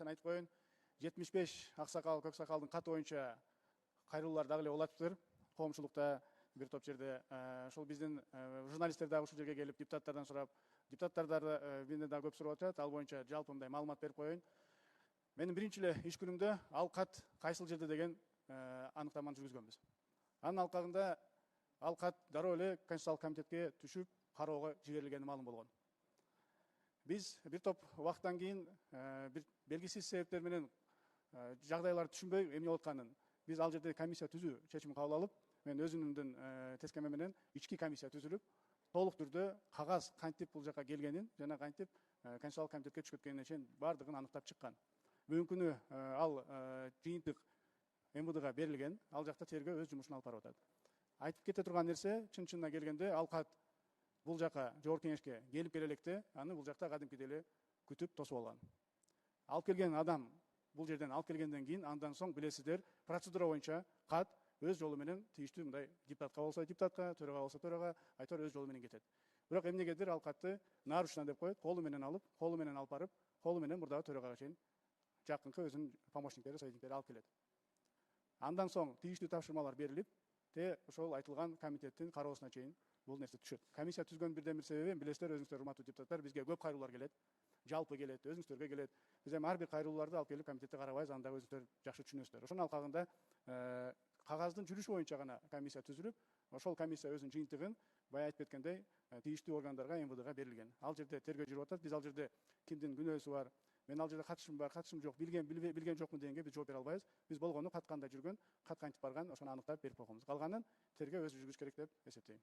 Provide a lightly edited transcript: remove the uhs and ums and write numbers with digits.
кайрадан айтып коеюн, 75 аксакал, көк сакалдын каты боюнча кайрылуулар дагы эле болуп атыптыр. Коомчулукта бир топ жерде ошол биздин журналисттер дагы ушул жерге келип депутаттардан сурап, депутаттар менден дагы көп сурап атышат. Ал боюнча жалпы мындай маалымат берип коеюн. Менин биринчи эле иш күнүмдө ал кат кайсыл жерде деген аныктаманы жүргүзгөнбүз. Анын алкагында ал кат дароо эле Конституциялык комитетке түшүп, кароого жиберилгени маалым болгон. Биз бир топ убакыттан кийин бир белгисиз себептер менен жагдайларды түшүнбөй эмне болуп атканын биз ал жерде комиссия түзүү чечимин кабыл алып, мен өзүмдүн тескеме менен ички комиссия түзүлүп, толук түрдө кагаз кантип бул жака келгенин жана кантип Конституциялык комитетке түшүп кеткенине чейин баардыгын аныктап чыккан. Бүгүнкү күнү ал жыйынтык МВДга берилген, ал жакта тергөө өз жумушун алып барып атат. Айтып кете турган нерсе, чын-чынына келгенде, ал кат бул жака жогорку кеңешке келип келе электе, аны бул жакта кадимкидей эле күтүп тосуп алган. Алып келген адам бул жерден алып келгенден кийин, андан соң билесиздер, процедура боюнча кат өз жолу менен тийиштүү мындай депутатка болсо депутатка, төрага болсо төрага, айтор өз жолу менен кетет. Бирок эмнегедир ал катты нарушена деп коет, колу менен алып барып, колу менен мурдагы төрагага чейин жакынкы өзүнүн помощниктери, советниктери алып келет. Андан соң тийиштүү тапшырмалар берилип, ошол айтылган комитеттин кароосуна чейин бул нерсе түшөт. Комиссия түзгөн бирден бир себеби, билесиздер, өзүңүздөр урматтуу депутаттар, бизге көп кайрылуулар келет, жалпы келет, өзүңүздөргө келет. Биз эми ар бир кайрылууларды алып келип комитетте карабайбыз, аны дагы өзүңүздөр жакшы түшүнөсүздөр. Ошонун алкагында кагаздын жүрүшү боюнча гана комиссия түзүлүп, ошол комиссия өзүнүн жыйынтыгын баягы айтып кеткендей тийиштүү органдарга, МВДга берилген. Ал жерде тергөө жүрүп атат. Биз ал жерде кимдин күнөөсү бар, мен ал жерде катышым бар, катышым жок, билген жокмун дегенге биз жооп бере албайбыз. Биз болгону кат кандай жүргөн, кат кантип барган, ошону аныктап берип койгонбуз. Калганын тергөө өзү жүргүзүш керек деп эсептейм.